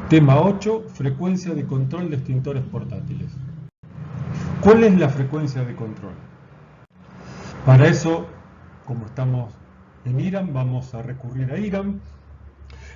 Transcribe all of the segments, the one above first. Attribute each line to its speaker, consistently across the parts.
Speaker 1: Tema 8. Frecuencia de control de extintores portátiles. ¿Cuál es la frecuencia de control? Para eso, como estamos en IRAM, vamos a recurrir a IRAM.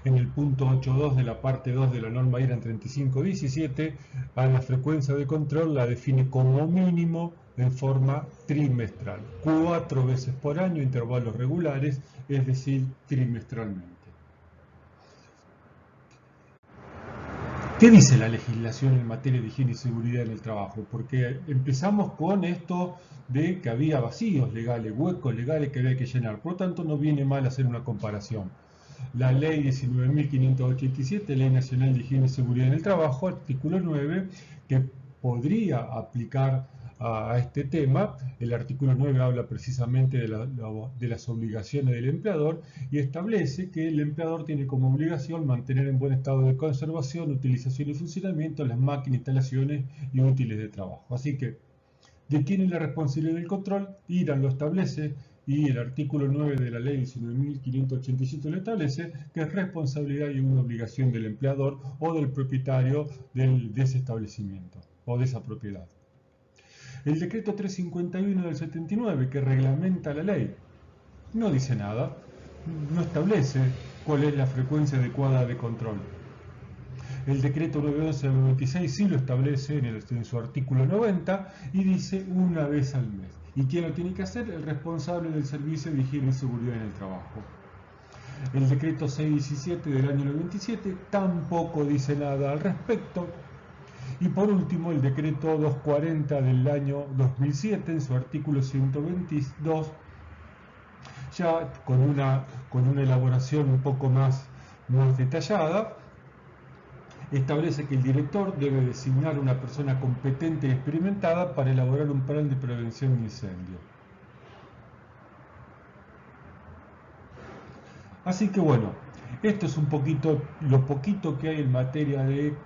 Speaker 1: En el punto 8.2 de la parte 2 de la norma IRAM 3517, a la frecuencia de control la define como mínimo en forma trimestral, 4 veces por año, intervalos regulares, es decir, trimestralmente. ¿Qué dice la legislación en materia de higiene y seguridad en el trabajo? Porque empezamos con esto de que había vacíos legales, huecos legales que había que llenar. Por lo tanto, no viene mal hacer una comparación. La ley 19.587, Ley Nacional de Higiene y Seguridad en el Trabajo, artículo 9, que podría aplicar a este tema. El artículo 9 habla precisamente de las obligaciones del empleador y establece que el empleador tiene como obligación mantener en buen estado de conservación, utilización y funcionamiento las máquinas, instalaciones y útiles de trabajo. Así que, ¿de quién es la responsabilidad del control? IRAM lo establece y el artículo 9 de la ley 19.587 lo establece, que es responsabilidad y una obligación del empleador o del propietario de ese establecimiento o de esa propiedad. El decreto 351 del 79, que reglamenta la ley, no dice nada, no establece cuál es la frecuencia adecuada de control. El decreto 911 del 96 sí lo establece en su artículo 90 y dice una vez al mes. ¿Y quién lo tiene que hacer? El responsable del Servicio de Higiene y Seguridad en el Trabajo. El decreto 617 del año 97 tampoco dice nada al respecto. Y por último, el decreto 240 del año 2007, en su artículo 122, ya con una elaboración un poco más detallada, establece que el director debe designar una persona competente y experimentada para elaborar un plan de prevención de incendio. Así que bueno, esto es un poquito lo poquito que hay en materia de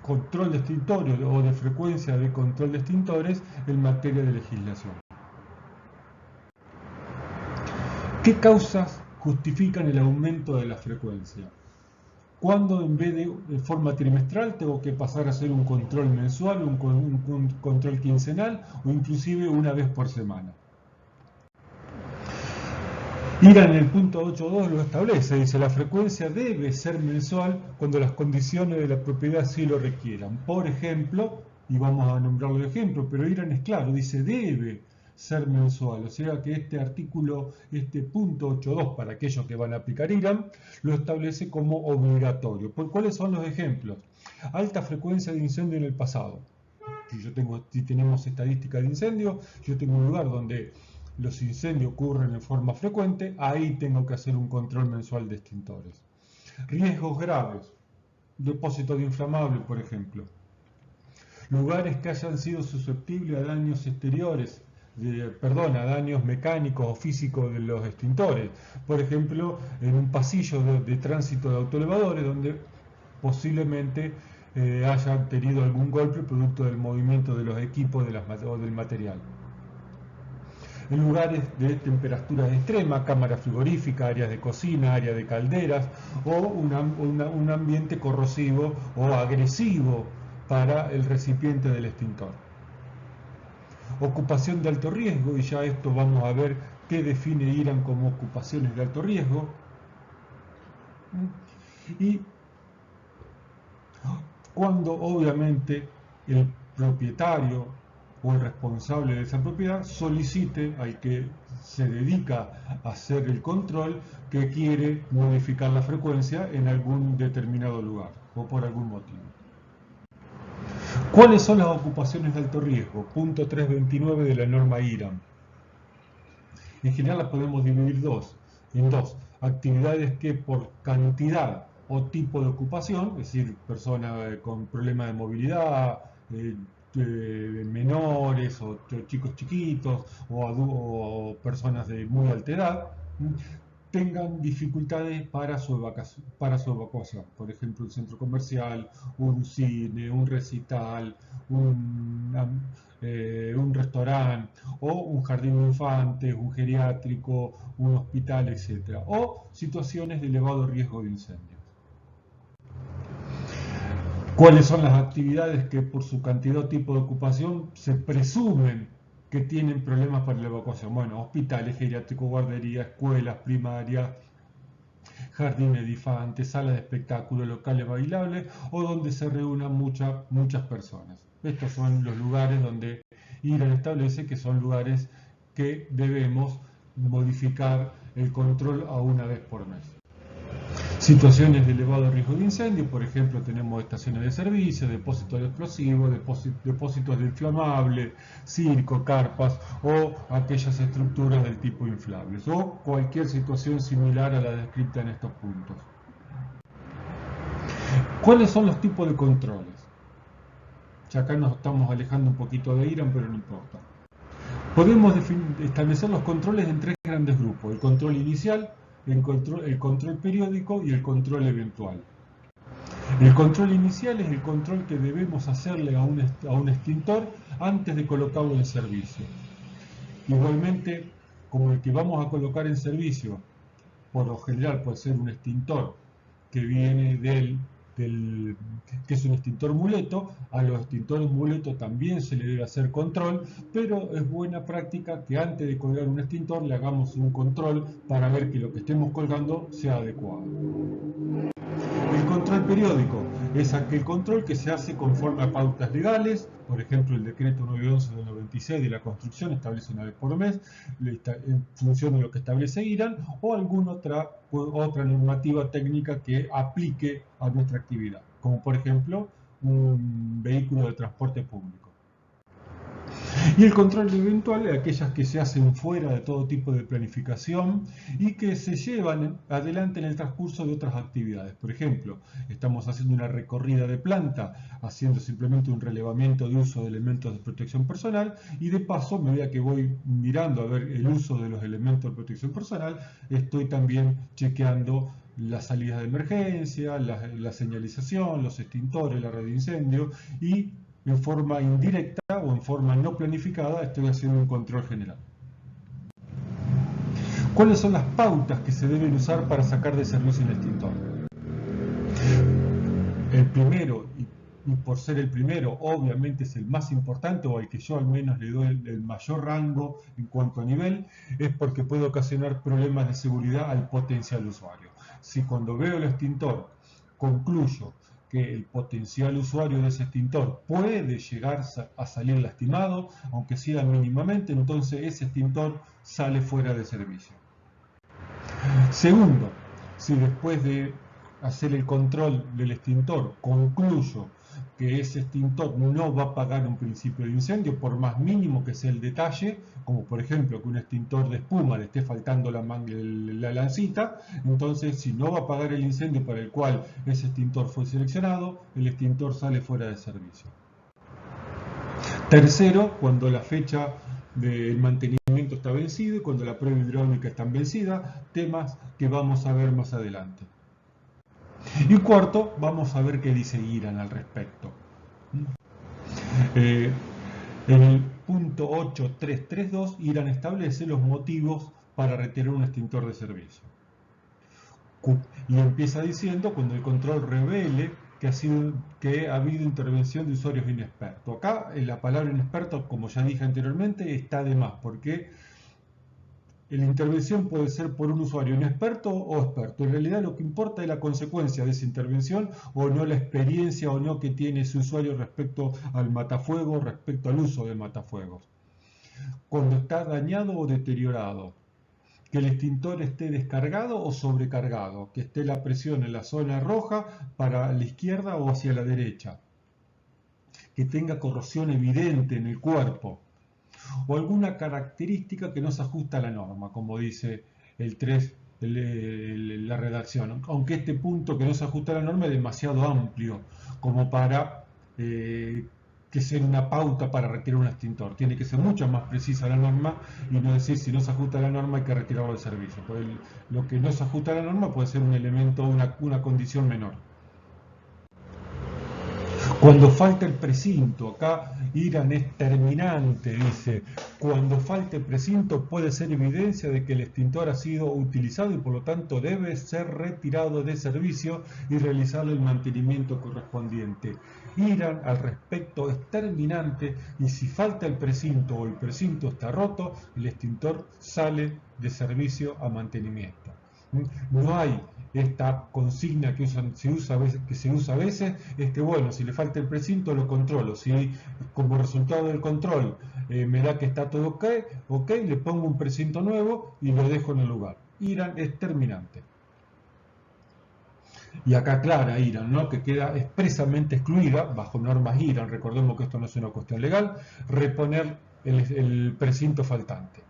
Speaker 1: control de extintores o de frecuencia de control de extintores en materia de legislación. ¿Qué causas justifican el aumento de la frecuencia? ¿Cuándo en vez de forma trimestral tengo que pasar a hacer un control mensual, un control quincenal o inclusive una vez por semana? IRAM en el punto 8.2 lo establece, dice la frecuencia debe ser mensual cuando las condiciones de la propiedad sí lo requieran. Por ejemplo, y vamos a nombrarlo de ejemplo, pero IRAM es claro, dice debe ser mensual, o sea que este artículo, este punto 8.2 para aquellos que van a aplicar IRAM, lo establece como obligatorio. ¿Cuáles son los ejemplos? Alta frecuencia de incendio en el pasado. Si tenemos estadística de incendio, yo tengo un lugar donde los incendios ocurren en forma frecuente, ahí tengo que hacer un control mensual de extintores. Riesgos graves, depósito de inflamable, por ejemplo. Lugares que hayan sido susceptibles a daños exteriores, a daños mecánicos o físicos de los extintores. Por ejemplo, en un pasillo de tránsito de autoelevadores donde posiblemente hayan tenido algún golpe producto del movimiento de los equipos o del material. En lugares de temperaturas extremas, cámaras frigoríficas, áreas de cocina, áreas de calderas o un ambiente corrosivo o agresivo para el recipiente del extintor. Ocupación de alto riesgo, y ya esto vamos a ver qué define IRAM como ocupaciones de alto riesgo. Y cuando obviamente el propietario o el responsable de esa propiedad solicite al que se dedica a hacer el control que quiere modificar la frecuencia en algún determinado lugar o por algún motivo. ¿Cuáles son las ocupaciones de alto riesgo? Punto 329 de la norma IRAM. En general las podemos dividir en dos. Actividades que por cantidad o tipo de ocupación, es decir, personas con problemas de movilidad, menores o chicos chiquitos o personas de muy alta edad, tengan dificultades para su evacuación. Por ejemplo, un centro comercial, un cine, un recital, un restaurante o un jardín de infantes, un geriátrico, un hospital, etc. O situaciones de elevado riesgo de incendio. ¿Cuáles son las actividades que por su cantidad o tipo de ocupación se presumen que tienen problemas para la evacuación? Bueno, hospitales, geriátricos, guarderías, escuelas primarias, jardines de infantes, salas de espectáculos, locales bailables o donde se reúnan muchas personas. Estos son los lugares donde IRAN establece que son lugares que debemos modificar el control a una vez por mes. Situaciones de elevado riesgo de incendio, por ejemplo, tenemos estaciones de servicio, depósitos de explosivos, depósitos de inflamable, circo, carpas o aquellas estructuras del tipo inflables o cualquier situación similar a la descrita en estos puntos. ¿Cuáles son los tipos de controles? Ya acá nos estamos alejando un poquito de IRAN, pero no importa. Podemos establecer los controles en tres grandes grupos: el control inicial, el control periódico y el control eventual. El control inicial es el control que debemos hacerle a un extintor antes de colocarlo en servicio. Igualmente, como el que vamos a colocar en servicio, por lo general puede ser un extintor que viene que es un extintor muleto, a los extintores muleto también se le debe hacer control, pero es buena práctica que antes de colgar un extintor le hagamos un control para ver que lo que estemos colgando sea adecuado. El control periódico es aquel control que se hace conforme a pautas legales. Por ejemplo, el decreto 911 del 96 de la construcción establece una vez por mes en función de lo que establece IRAN o alguna otra normativa técnica que aplique a nuestra actividad, como por ejemplo un vehículo de transporte público. Y el control eventual es aquellas que se hacen fuera de todo tipo de planificación y que se llevan adelante en el transcurso de otras actividades. Por ejemplo, estamos haciendo una recorrida de planta, haciendo simplemente un relevamiento de uso de elementos de protección personal y de paso, a medida que voy mirando a ver el uso de los elementos de protección personal, estoy también chequeando las salidas de emergencia, la señalización, los extintores, la red de incendio y en forma indirecta o en forma no planificada estoy haciendo un control general. ¿Cuáles son las pautas que se deben usar para sacar de servicio un extintor? El primero, y por ser el primero, obviamente es el más importante o al que yo al menos le doy el mayor rango en cuanto a nivel, es porque puede ocasionar problemas de seguridad al potencial usuario. Si cuando veo el extintor concluyo que el potencial usuario de ese extintor puede llegar a salir lastimado, aunque sea mínimamente, entonces ese extintor sale fuera de servicio. Segundo, si después de hacer el control del extintor concluyo que ese extintor no va a pagar un principio de incendio, por más mínimo que sea el detalle, como por ejemplo que un extintor de espuma le esté faltando la lancita, entonces si no va a pagar el incendio para el cual ese extintor fue seleccionado, el extintor sale fuera de servicio. Tercero, cuando la fecha del mantenimiento está vencido y cuando la prueba hidráulica está vencida, temas que vamos a ver más adelante. Y cuarto, vamos a ver qué dice IRAN al respecto. En el punto 8332, IRAN establece los motivos para retirar un extintor de servicio. Y empieza diciendo cuando el control revele que ha habido intervención de usuarios inexpertos. Acá la palabra inexperto, como ya dije anteriormente, está de más, porque la intervención puede ser por un usuario inexperto o experto. En realidad lo que importa es la consecuencia de esa intervención o no la experiencia o no que tiene ese usuario respecto al matafuego, respecto al uso de matafuegos. Cuando está dañado o deteriorado, que el extintor esté descargado o sobrecargado, que esté la presión en la zona roja para la izquierda o hacia la derecha, que tenga corrosión evidente en el cuerpo, o alguna característica que no se ajusta a la norma, como dice el 3, la redacción, aunque este punto que no se ajusta a la norma es demasiado amplio como para que sea una pauta para retirar un extintor. Tiene que ser mucho más precisa la norma y no decir si no se ajusta a la norma hay que retirarlo del servicio. Porque lo que no se ajusta a la norma puede ser un elemento, una condición menor. Cuando falta el precinto, acá Irán es terminante, dice, cuando falta el precinto puede ser evidencia de que el extintor ha sido utilizado y por lo tanto debe ser retirado de servicio y realizar el mantenimiento correspondiente. Irán al respecto es terminante y si falta el precinto o el precinto está roto, el extintor sale de servicio a mantenimiento. No hay esta consigna que se usa a veces, es que bueno, si le falta el precinto lo controlo, si como resultado del control me da que está todo ok, le pongo un precinto nuevo y lo dejo en el lugar. Irán es terminante. Y acá aclara Irán, ¿no? Que queda expresamente excluida, bajo normas Irán, recordemos que esto no es una cuestión legal, reponer el precinto faltante.